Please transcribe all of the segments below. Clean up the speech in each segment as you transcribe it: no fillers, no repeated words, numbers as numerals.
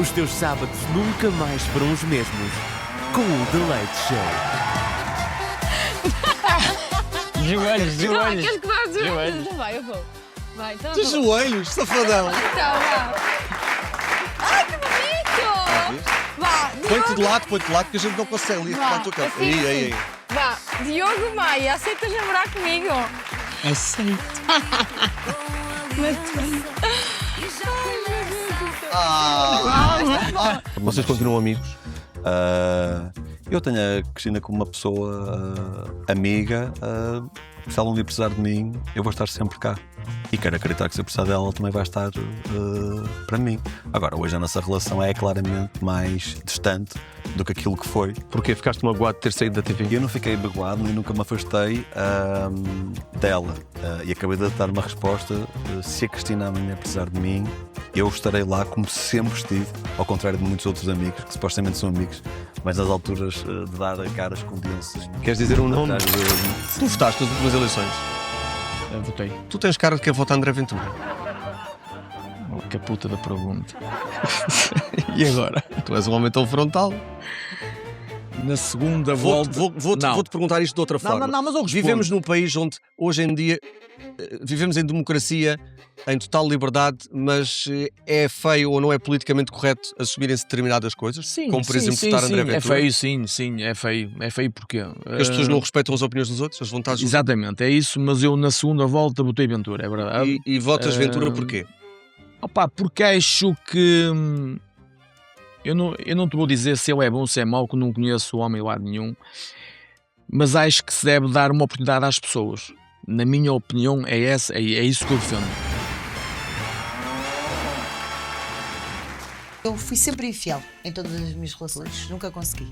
Os teus sábados nunca mais foram os mesmos. Com o The Late Show. Joelhos, Não, joelhos. queres que vá de Joelhos. joelhos? Então vai, eu vou. Vai, então De eu vou. joelhos, safadão. Então, vá. Ai, que bonito! Vá, Põe-te Diogo. de lado que a gente não consegue ali. Vá, a tua cara. assim, Aí. Vá, Diogo Maia, aceitas namorar comigo? Aceito. Vocês continuam amigos? Eu tenho a Cristina como uma pessoa amiga. Se ela um dia precisar de mim, eu vou estar sempre cá. E quero acreditar que se eu precisar dela, ela também vai estar para mim. Agora, hoje a nossa relação é claramente mais distante do que aquilo que foi. Porquê? Ficaste magoado de ter saído da TV? Eu não fiquei magoado e nunca me afastei dela. E acabei de dar uma resposta. Se a Cristina amanhã precisar de mim, eu estarei lá como sempre estive, ao contrário de muitos outros amigos, que supostamente são amigos, mas nas alturas de dar a cara escondiam-se. Queres dizer um nome? Atrás de- Tu votaste nas últimas eleições. Votei. Tu tens cara de quem vota André Ventura. Oh, que puta da pergunta. E agora? Tu és um homem tão frontal. Na segunda volta. Vou-te perguntar isto de outra forma. Mas eu respondo. Vivemos num país onde, hoje em dia, vivemos em democracia, em total liberdade, mas é feio ou não é politicamente correto assumirem-se determinadas coisas? Sim, como, por sim, exemplo, sim, votar sim. André Ventura? É feio, sim, é feio. É feio porque... As pessoas não respeitam as opiniões dos outros, as vontades dos Exatamente, é isso, mas eu na segunda volta votei Ventura, é verdade. outros. E votas Ventura porquê? Opa, porque acho que... Eu não te vou dizer se ele é bom ou se é mau, que não conheço o homem de lado nenhum, mas acho que se deve dar uma oportunidade às pessoas. Na minha opinião, é isso que eu defendo. Eu fui sempre infiel em todas as minhas relações, nunca consegui.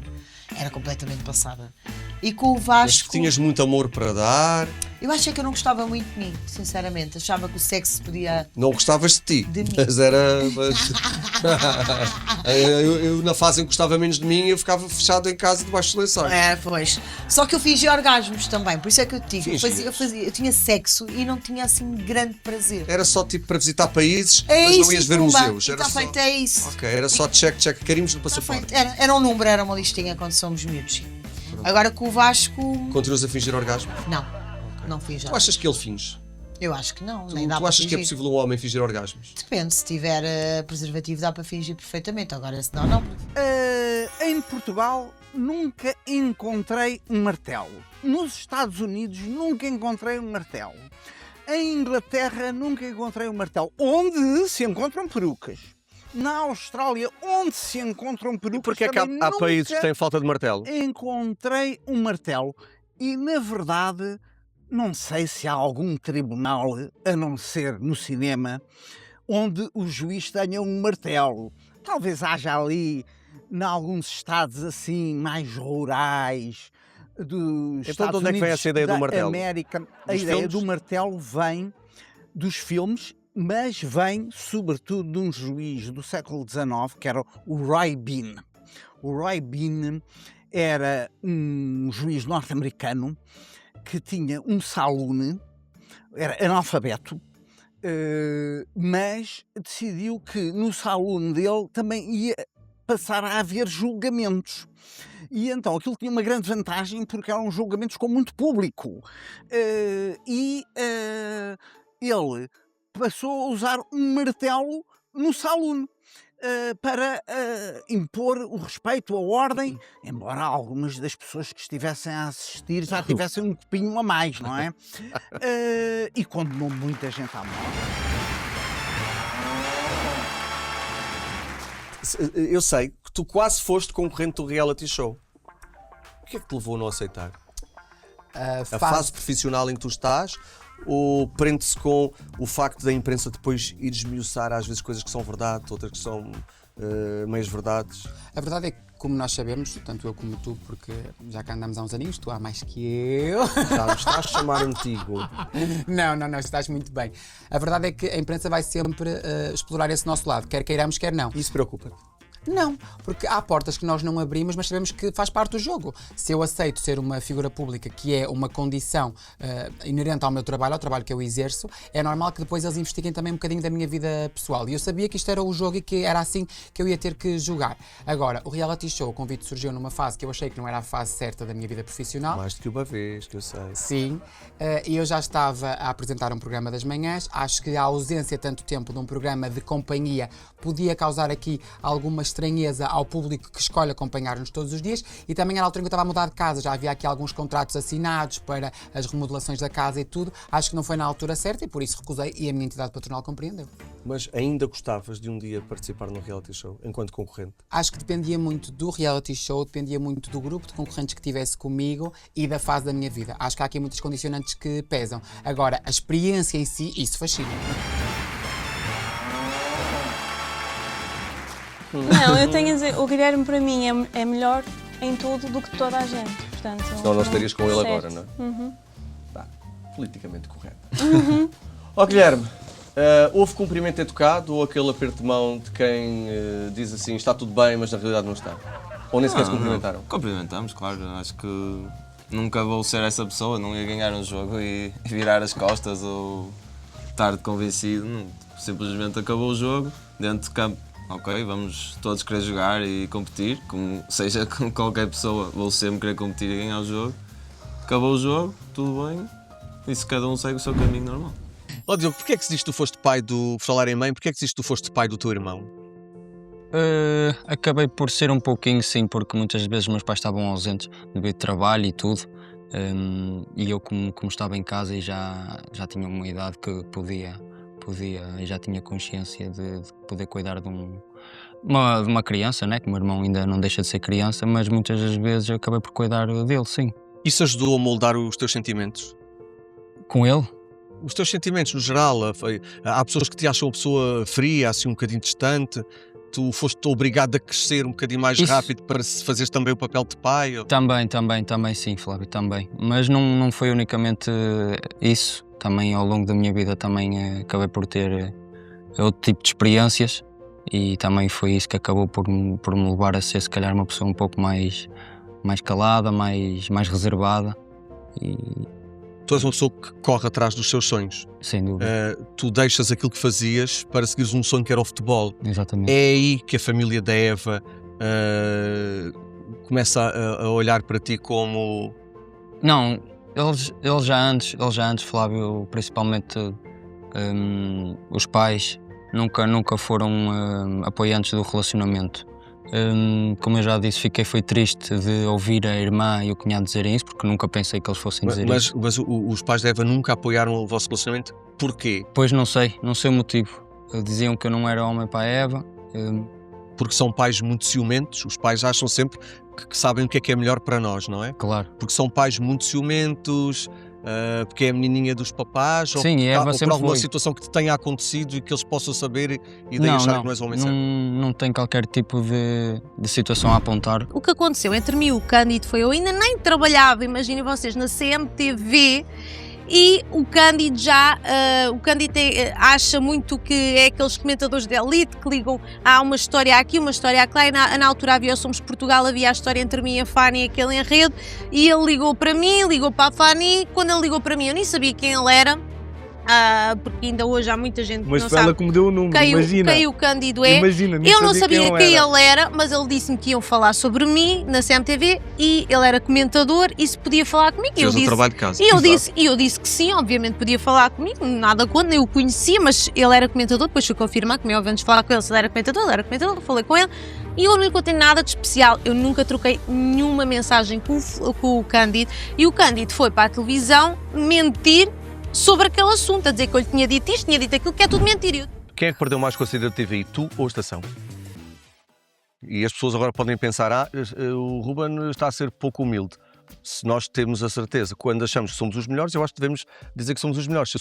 Era completamente passada. E com o Mas Vasco, tinhas muito amor para dar, eu achei que eu não gostava muito de mim, sinceramente. Achava que o sexo podia. não gostavas de ti, De mim. mas era... eu, na fase em que gostava menos de mim, eu ficava fechado em casa debaixo do lençol. É, pois. Só que eu fingia orgasmos também, por isso é que eu te digo. Fingias? Eu tinha sexo e não tinha assim grande prazer. Era só tipo para visitar países, É mas isso, não ias ver pumba, museus. e Era está só... feito, é isso. Ok, era só check, carimos no Está passaporte. feito. Era um número, era uma listinha quando somos miúdos. Sim. Agora com o Vasco, Continuas a fingir orgasmo? não fiz já. Tu achas que ele finge? Eu acho que não, Tu, nem dá tu para achas que é fingir. possível um homem fingir orgasmos? Depende, se tiver preservativo dá para fingir perfeitamente, agora se não. Em Portugal nunca encontrei um martelo. Nos Estados Unidos nunca encontrei um martelo. Em Inglaterra nunca encontrei um martelo. Onde se encontram perucas. Na Austrália, onde se encontram perucas. E porquê é que há também países que nunca têm falta de martelo? encontrei um martelo. E, na verdade, não sei se há algum tribunal, a não ser no cinema, onde o juiz tenha um martelo. Talvez haja ali, em alguns estados assim, mais rurais, dos Então, Estados de onde é que vem Unidos essa ideia do da martelo? América. A Dos ideia filmes? do martelo vem dos filmes, mas vem, sobretudo, de um juiz do século XIX, que era o Roy Bean. O Roy Bean era um juiz norte-americano que tinha um saloon, era analfabeto, mas decidiu que no saloon dele também ia passar a haver julgamentos. E então aquilo tinha uma grande vantagem porque eram julgamentos com muito público. Ele passou a usar um martelo no saloon. Para impor o respeito, a ordem, embora algumas das pessoas que estivessem a assistir já tivessem um copinho a mais, não é? E condenou muita gente à morte. Eu sei que tu quase foste concorrente do reality show. O que é que te levou a não aceitar? A fase profissional em que tu estás, ou prende-se com o facto da imprensa depois ir esmiuçar às vezes coisas que são verdade, outras que são meias verdades? A verdade é que, como nós sabemos, tanto eu como tu, porque já cá andamos há uns aninhos, tu há mais que eu. Já me estás a chamar antigo. Não, estás muito bem. A verdade é que a imprensa vai sempre explorar esse nosso lado, quer queiramos, quer não. Isso preocupa-te? Não, porque há portas que nós não abrimos, mas sabemos que faz parte do jogo. Se eu aceito ser uma figura pública, que é uma condição inerente ao meu trabalho, ao trabalho que eu exerço, é normal que depois eles investiguem também um bocadinho da minha vida pessoal. E eu sabia que isto era o jogo e que era assim que eu ia ter que jogar. Agora, o reality show, o convite surgiu numa fase que eu achei que não era a fase certa da minha vida profissional. Mais do que uma vez, que eu sei. Sim, e eu já estava a apresentar um programa das manhãs. Acho que a ausência tanto tempo de um programa de companhia podia causar aqui alguma estranheza ao público que escolhe acompanhar-nos todos os dias, e também era a altura em que eu estava a mudar de casa, já havia aqui alguns contratos assinados para as remodelações da casa e tudo. Acho que não foi na altura certa e por isso recusei, e a minha entidade patronal compreendeu. Mas ainda gostavas de um dia participar num reality show enquanto concorrente? Acho que dependia muito do reality show, dependia muito do grupo de concorrentes que tivesse comigo e da fase da minha vida. Acho que há aqui muitos condicionantes que pesam. Agora, a experiência em si, isso fascina. Não, eu tenho a dizer, o Guilherme para mim é melhor em tudo do que toda a gente. Portanto, Senão não estarias com ele certo. agora, não é? Uhum. Tá, politicamente correto. Ó Guilherme, houve cumprimento educado ou aquele aperto de mão de quem diz assim, está tudo bem, mas na realidade não está? Ou nem sequer se cumprimentaram? Cumprimentamos, claro. Acho que nunca vou ser essa pessoa, não ia ganhar um jogo e virar as costas ou estar convencido. Não, simplesmente acabou o jogo, dentro de campo. Ok, vamos todos querer jogar e competir, como seja com qualquer pessoa, vou sempre querer competir e ganhar o jogo. Acabou o jogo, tudo bem, e se cada um segue o seu caminho normal. Ó Diogo, porquê é que se diz que tu foste pai do... Por falar em mãe, porquê é que se diz que tu foste pai do teu irmão? Acabei por ser um pouquinho, sim, porque muitas vezes meus pais estavam ausentes devido ao trabalho e tudo. E eu, como estava em casa e já tinha uma idade que podia e já tinha consciência de poder cuidar de uma criança, né? Que o meu irmão ainda não deixa de ser criança, mas muitas das vezes eu acabei por cuidar dele, sim. Isso ajudou a moldar os teus sentimentos? Com ele? Os teus sentimentos, no geral. Há pessoas que te acham uma pessoa fria, assim um bocadinho distante. Tu foste obrigado a crescer um bocadinho mais rápido para fazeres também o papel de pai? Ou... Também sim, Flávio, também. Mas não foi unicamente isso. Também ao longo da minha vida também acabei por ter outro tipo de experiências e também foi isso que acabou por me levar a ser se calhar uma pessoa um pouco mais calada, mais reservada. E... Tu és uma pessoa que corre atrás dos seus sonhos. Sem dúvida. Tu deixas aquilo que fazias para seguires um sonho que era o futebol. Exatamente. É aí que a família da Eva começa a olhar para ti como... Não, eles já antes, Flávio, principalmente os pais, nunca foram apoiantes do relacionamento. Como eu já disse, foi triste de ouvir a irmã e o cunhado dizerem isso, porque nunca pensei que eles fossem dizer isso. Mas os pais da Eva nunca apoiaram o vosso relacionamento? Porquê? Pois não sei o motivo. Diziam que eu não era homem para a Eva. Porque são pais muito ciumentos, os pais acham sempre que sabem o que é melhor para nós, não é? Claro. Porque são pais muito ciumentos, porque é a menininha dos papás, sim, ou por alguma foi. situação que te tenha acontecido e que eles possam saber e daí achar que não és homem certo. Não tem qualquer tipo de situação a apontar. O que aconteceu entre mim e o Cândido foi, eu ainda nem trabalhava, imaginem vocês, na CMTV, e o Cândido acha muito que é aqueles comentadores de elite que ligam, há uma história aqui, uma história lá, e na altura havia o Somos Portugal, havia a história entre mim e a Fanny, aquele enredo, e ele ligou para mim, ligou para a Fanny. Quando ele ligou para mim eu nem sabia quem ele era, porque ainda hoje há muita gente que mas não foi sabe ela que me deu o número, imagina. Quem o Cândido é. Imagina, eu não sabia quem ele era, mas ele disse-me que iam falar sobre mim na CMTV e ele era comentador e se podia falar comigo. Fez o trabalho de casa. E eu disse que sim, obviamente podia falar comigo, nada contra, eu o conhecia, mas ele era comentador, depois fui confirmar, como é óbvio, antes de falar com ele, se ele era comentador, falei com ele e eu não contei nada de especial, eu nunca troquei nenhuma mensagem com o Cândido e o Cândido foi para a televisão mentir sobre aquele assunto, a dizer que eu lhe tinha dito isto, tinha dito aquilo, que é tudo mentira. Quem é que perdeu mais com a saída da TVI, tu ou a estação? E as pessoas agora podem pensar, o Ruben está a ser pouco humilde. Se nós temos a certeza, quando achamos que somos os melhores, eu acho que devemos dizer que somos os melhores. Se eu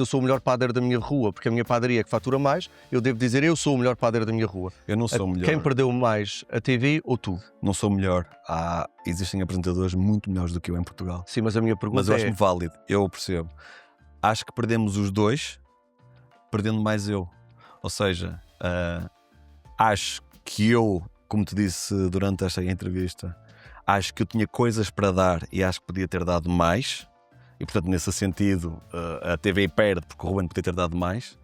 sou o melhor padeiro da minha rua, porque a minha padaria é que fatura mais, eu devo dizer eu sou o melhor padeiro da minha rua. Eu não sou o melhor. Quem perdeu mais, a TV ou tu? Não sou o melhor. Existem apresentadores muito melhores do que eu em Portugal. Sim, mas a minha pergunta Mas eu acho-me válido, eu percebo. Acho que perdemos os dois, perdendo mais eu. Ou seja, acho que eu, como te disse durante esta entrevista, acho que eu tinha coisas para dar e acho que podia ter dado mais. E, portanto, nesse sentido, a TV perde porque o Ruben podia ter dado mais.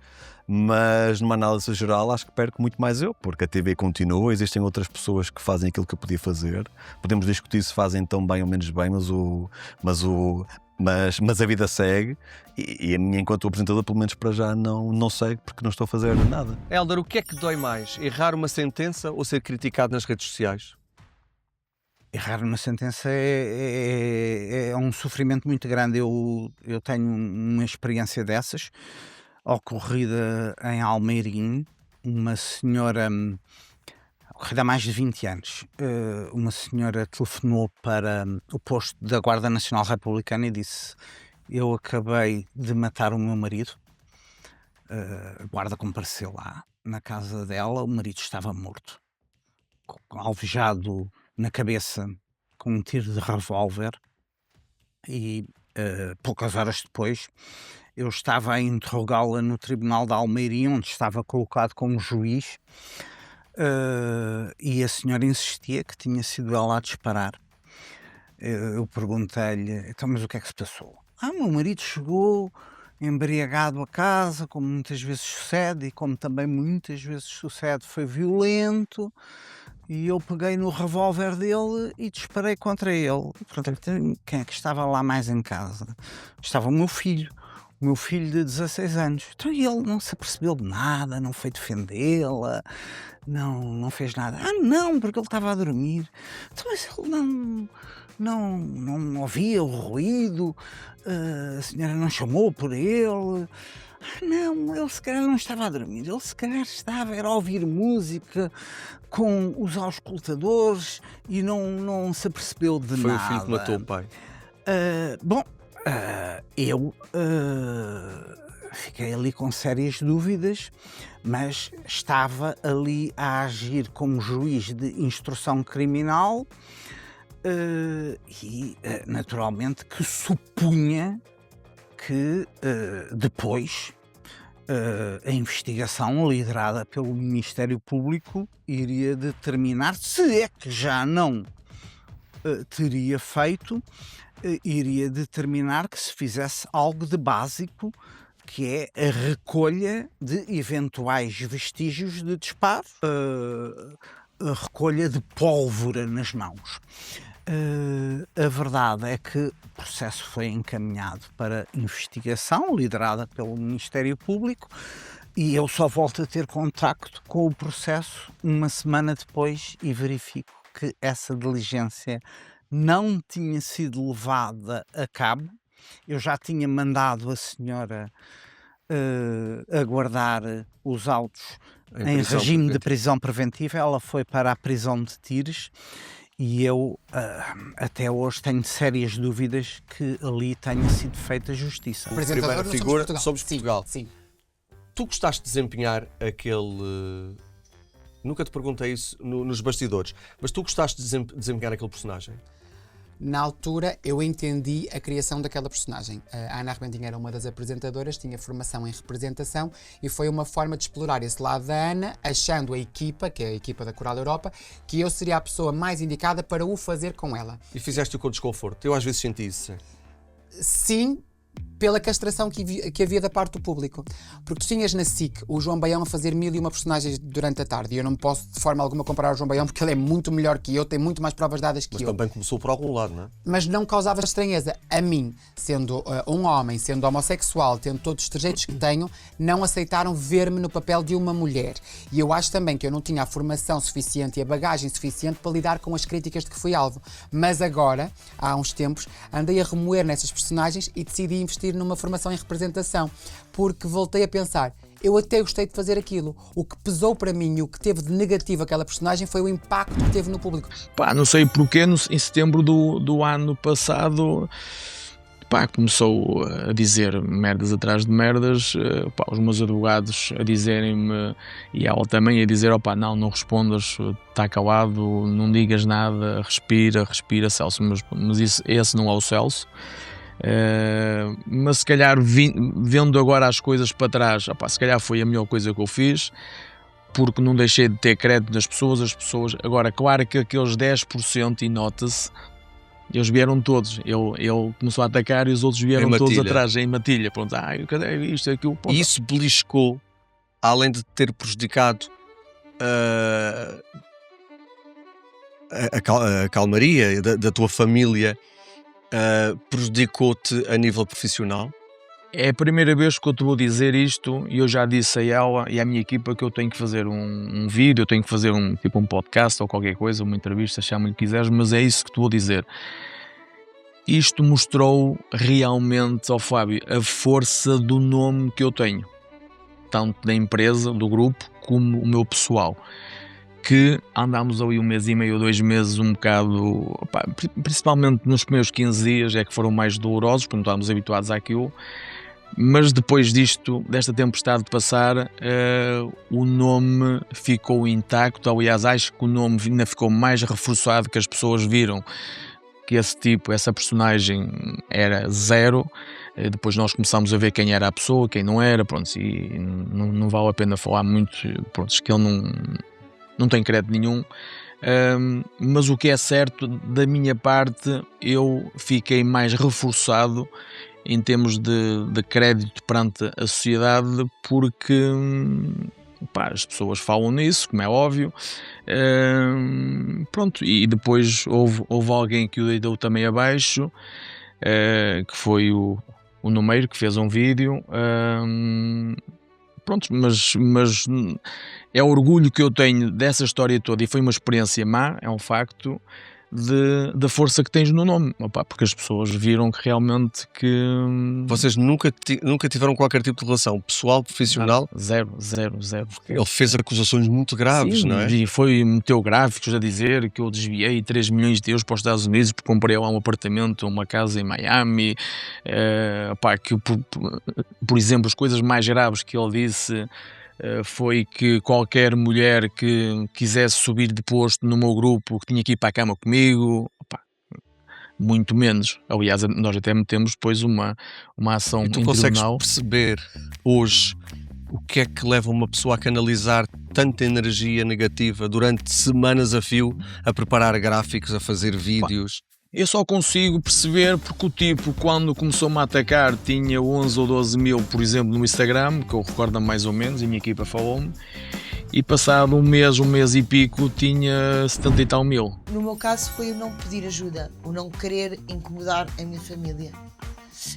Mas, numa análise geral, acho que perco muito mais eu, porque a TV continua, existem outras pessoas que fazem aquilo que eu podia fazer. Podemos discutir se fazem tão bem ou menos bem, mas a vida segue e a minha, enquanto apresentador, pelo menos para já, não segue porque não estou a fazer nada. Hélder, o que é que dói mais? Errar uma sentença ou ser criticado nas redes sociais? Errar uma sentença é um sofrimento muito grande. Eu tenho uma experiência dessas, ocorrida em Almeirim. Uma senhora, ocorrida há mais de 20 anos, uma senhora telefonou para o posto da Guarda Nacional Republicana e disse: eu acabei de matar o meu marido. A guarda compareceu lá na casa dela, o marido estava morto, alvejado na cabeça com um tiro de revólver. E poucas horas depois eu estava a interrogá-la no Tribunal de Almeirim, onde estava colocado como juiz, e a senhora insistia que tinha sido ela a disparar. Eu perguntei-lhe: então, mas o que é que se passou? Meu marido chegou embriagado a casa, como muitas vezes sucede, e como também muitas vezes sucede, foi violento, e eu peguei no revólver dele e disparei contra ele. Portanto, quem é que estava lá mais em casa? Estava o meu filho de 16 anos. Então ele não se apercebeu de nada, não foi defendê-la, não fez nada. Não, porque ele estava a dormir. Então, mas ele não ouvia o ruído, a senhora não chamou por ele. Não, ele se calhar não estava a dormir, ele se calhar era a ouvir música com os auscultadores e não se apercebeu de nada. Foi o filho que matou o pai. Eu fiquei ali com sérias dúvidas, mas estava ali a agir como juiz de instrução criminal e naturalmente que supunha que depois a investigação liderada pelo Ministério Público iria determinar, se é que já não teria feito, iria determinar que se fizesse algo de básico, que é a recolha de eventuais vestígios de disparo, a recolha de pólvora nas mãos. A verdade é que o processo foi encaminhado para investigação, liderada pelo Ministério Público, e eu só volto a ter contacto com o processo uma semana depois e verifico que essa diligência não tinha sido levada a cabo. Eu já tinha mandado a senhora a guardar os autos em regime de prisão preventiva. Ela foi para a prisão de Tires. E eu, até hoje, tenho sérias dúvidas que ali tenha sido feita justiça. Primeira figura, somos Portugal. Sim. Tu gostaste de desempenhar aquele... Nunca te perguntei isso nos bastidores, mas tu gostaste de desempenhar aquele personagem? Na altura, eu entendi a criação daquela personagem. A Ana Arbentinha era uma das apresentadoras, tinha formação em representação e foi uma forma de explorar esse lado da Ana, achando a equipa, que é a equipa da Coral Europa, que eu seria a pessoa mais indicada para o fazer com ela. E fizeste-o com desconforto? Eu às vezes senti isso. Sim, pela castração que havia da parte do público. Porque tu tinhas na SIC o João Baião a fazer 1001 personagens durante a tarde e eu não posso de forma alguma comparar o João Baião porque ele é muito melhor que eu, tem muito mais provas dadas que eu. Mas também começou por algum lado, não é? Mas não causava estranheza. A mim, sendo um homem, sendo homossexual, tendo todos os trejeitos que tenho, não aceitaram ver-me no papel de uma mulher. E eu acho também que eu não tinha a formação suficiente e a bagagem suficiente para lidar com as críticas de que fui alvo. Mas agora, há uns tempos, andei a remoer nessas personagens e decidi investir numa formação em representação, porque voltei a pensar, eu até gostei de fazer aquilo. O que pesou para mim e o que teve de negativo aquela personagem foi o impacto que teve no público. Não sei porquê, em setembro do ano passado, começou a dizer merdas atrás de merdas, os meus advogados a dizerem-me, e ela também a dizer, não respondas, está calado, não digas nada, respira, Celso, mas esse não é o Celso. Mas se calhar vendo agora as coisas para trás, se calhar foi a melhor coisa que eu fiz, porque não deixei de ter crédito das pessoas, as pessoas... Agora, claro que aqueles 10%, e nota-se, eles vieram todos. Ele começou a atacar e os outros vieram todos atrás, em matilha. Pronto, cadê isto, aquilo? E isso beliscou, além de ter prejudicado a calmaria da tua família, prejudicou-te a nível profissional? É a primeira vez que eu te vou dizer isto, e eu já disse a ela e à minha equipa que eu tenho que fazer um vídeo, eu tenho que fazer um podcast ou qualquer coisa, uma entrevista, chama-lhe que quiseres, mas é isso que te vou dizer. Isto mostrou realmente ao Fábio a força do nome que eu tenho, tanto da empresa, do grupo, como o meu pessoal, que andámos ali 1 mês e meio, 2 meses um bocado, principalmente nos primeiros 15 dias é que foram mais dolorosos, porque não estávamos habituados àquilo. Mas depois desta tempestade passar, o nome ficou intacto. Aliás, acho que o nome ainda ficou mais reforçado, que as pessoas viram que essa personagem era zero. Depois nós começámos a ver quem era a pessoa, quem não era, pronto, e não vale a pena falar muito, pronto, que ele não tem crédito nenhum. Mas o que é certo, da minha parte, eu fiquei mais reforçado em termos de crédito perante a sociedade, porque as pessoas falam nisso, como é óbvio. Pronto, e depois houve alguém que o deitou também abaixo, que foi o Numeiro, que fez um vídeo. Pronto, mas é o orgulho que eu tenho dessa história toda, e foi uma experiência má, é um facto, da força que tens no nome, porque as pessoas viram que realmente que... Vocês nunca tiveram qualquer tipo de relação pessoal, profissional? Zero. Ele fez acusações muito graves, sim, não é? E meteu gráficos a dizer que eu desviei 3 milhões de euros para os Estados Unidos porque comprei lá um apartamento, uma casa em Miami, que por exemplo, as coisas mais graves que ele disse... foi que qualquer mulher que quisesse subir de posto no meu grupo, que tinha que ir para a cama comigo, muito menos. Aliás, nós até metemos depois uma ação em tribunal. Tu consegues perceber hoje o que é que leva uma pessoa a canalizar tanta energia negativa durante semanas a fio, a preparar gráficos, a fazer vídeos? Eu só consigo perceber porque o tipo, quando começou-me a atacar, tinha 11 ou 12 mil, por exemplo, no Instagram, que eu recordo mais ou menos, a minha equipa falou-me, e passado um mês e pico, tinha 70 e tal mil. No meu caso foi o não pedir ajuda, o não querer incomodar a minha família.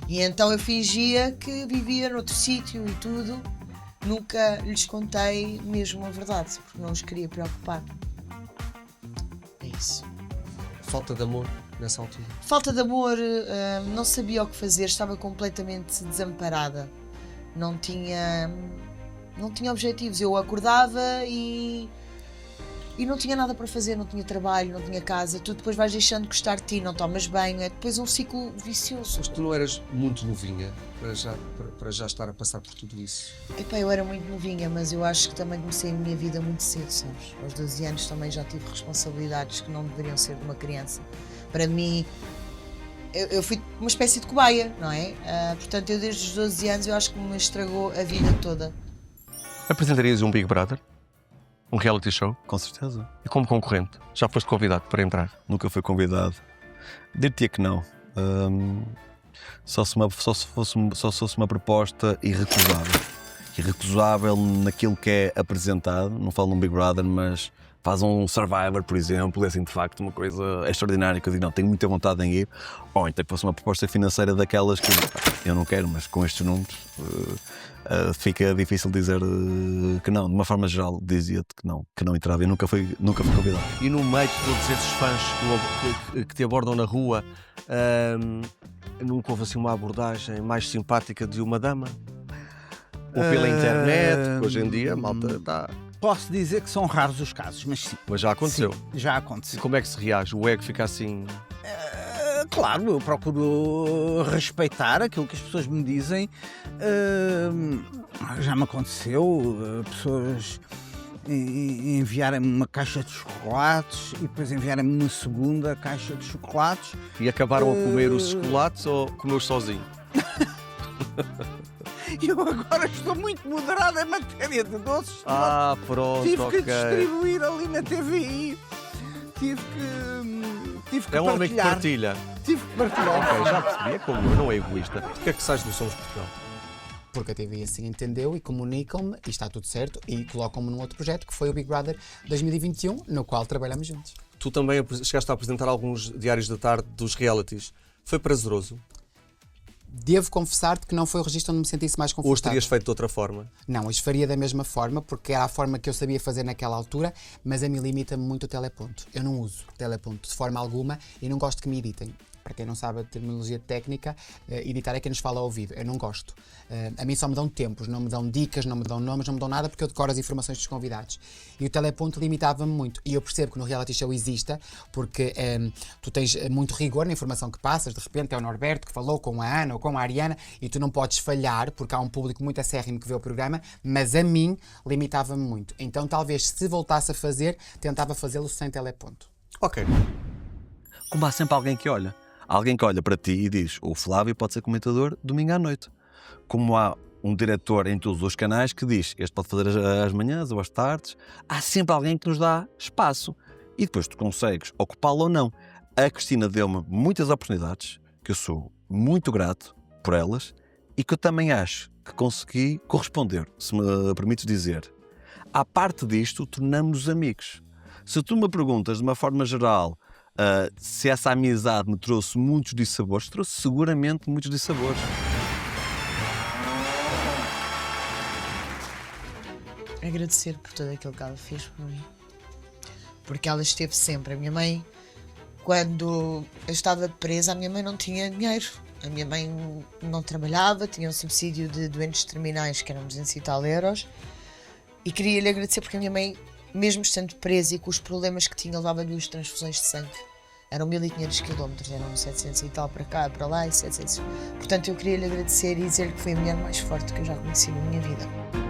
E então eu fingia que vivia noutro sítio e tudo, nunca lhes contei mesmo a verdade, porque não os queria preocupar. É isso. Falta de amor nessa altura? Falta de amor, não sabia o que fazer, estava completamente desamparada. Não tinha objetivos. Eu acordava e não tinha nada para fazer, não tinha trabalho, não tinha casa. Tu depois vais deixando de gostar de ti, não tomas banho, é depois um ciclo vicioso. Mas tu não eras muito novinha para já estar a passar por tudo isso? Eu era muito novinha, mas eu acho que também comecei a minha vida muito cedo, sabes? Aos 12 anos também já tive responsabilidades que não deveriam ser de uma criança. Para mim, eu fui uma espécie de cobaia, não é? Portanto, eu desde os 12 anos eu acho que me estragou a vida toda. Apresentarias um Big Brother? Um reality show? Com certeza. E como concorrente? Já foste convidado para entrar? Nunca fui convidado. Diria que não. Só se fosse uma proposta irrecusável. Irrecusável naquilo que é apresentado. Não falo num Big Brother, mas faz um Survivor, por exemplo. É assim, de facto, uma coisa extraordinária que eu digo, não, tenho muita vontade em ir. Ou então que fosse uma proposta financeira daquelas que eu não quero, mas com estes números fica difícil dizer que não. De uma forma geral, dizia-te que não entrava. Eu nunca fui convidado. E no meio de todos esses fãs que te abordam na rua, nunca houve assim uma abordagem mais simpática de uma dama? Ou pela internet, porque hoje em dia a malta está... Posso dizer que são raros os casos, mas sim. Mas já aconteceu? Sim, já aconteceu. E como é que se reage? O ego fica assim... Claro, eu procuro respeitar aquilo que as pessoas me dizem. Já me aconteceu pessoas enviarem-me uma caixa de chocolates e depois enviarem-me uma segunda caixa de chocolates. E acabaram a comer os chocolates ou comeu sozinho? Eu agora estou muito moderado em matéria de doces. Ah, pronto, Tive que ok. distribuir ali na TVI. Tive que É um homem que partilhar. partilha. Tive que partilhar. Ok, já percebi, é como eu, não é egoísta. Porquê é que sais do Somos Portugal? Porque a TV assim entendeu e comunicam-me e está tudo certo e colocam-me num outro projeto que foi o Big Brother 2021, no qual trabalhamos juntos. Tu também chegaste a apresentar alguns diários da tarde dos realities. Foi prazeroso? Devo confessar-te que não foi o registro onde me sentisse mais Ou os confortável. terias feito de outra forma? Não, os faria da mesma forma, porque era a forma que eu sabia fazer naquela altura, mas a mim limita-me muito o teleponto. Eu não uso teleponto de forma alguma e não gosto que me editem. Para quem não sabe a terminologia técnica, editar é quem nos fala ao ouvido. Eu não gosto. A mim só me dão tempos, não me dão dicas, não me dão nomes, não me dão nada, porque eu decoro as informações dos convidados. E o teleponto limitava-me muito. E eu percebo que no reality show exista, porque tu tens muito rigor na informação que passas. De repente é o Norberto que falou com a Ana ou com a Ariana e tu não podes falhar, porque há um público muito acérrimo que vê o programa, mas a mim limitava-me muito. Então talvez se voltasse a fazer, tentava fazê-lo sem teleponto. Ok. Como há sempre alguém que olha. Alguém que olha para ti e diz: o Flávio pode ser comentador domingo à noite. Como há um diretor em todos os canais que diz: este pode fazer as manhãs ou as tardes. Há sempre alguém que nos dá espaço. E depois tu consegues ocupá-lo ou não. A Cristina deu-me muitas oportunidades, que eu sou muito grato por elas, e que eu também acho que consegui corresponder, se me permites dizer. À parte disto, tornamos-nos amigos. Se tu me perguntas de uma forma geral se essa amizade me trouxe muitos dissabores, trouxe seguramente muitos dissabores. Agradecer por tudo aquilo que ela fez por mim. Porque ela esteve sempre. A minha mãe, quando eu estava presa, a minha mãe não tinha dinheiro. A minha mãe não trabalhava, tinha um subsídio de doentes terminais, que eram 200 e tal euros. E queria-lhe agradecer porque a minha mãe, mesmo estando presa e com os problemas que tinha, levava 2 transfusões de sangue. Eram 1500 km, eram 700 e tal para cá, para lá e 700. Portanto, eu queria lhe agradecer e dizer que foi a mulher mais forte que eu já conheci na minha vida.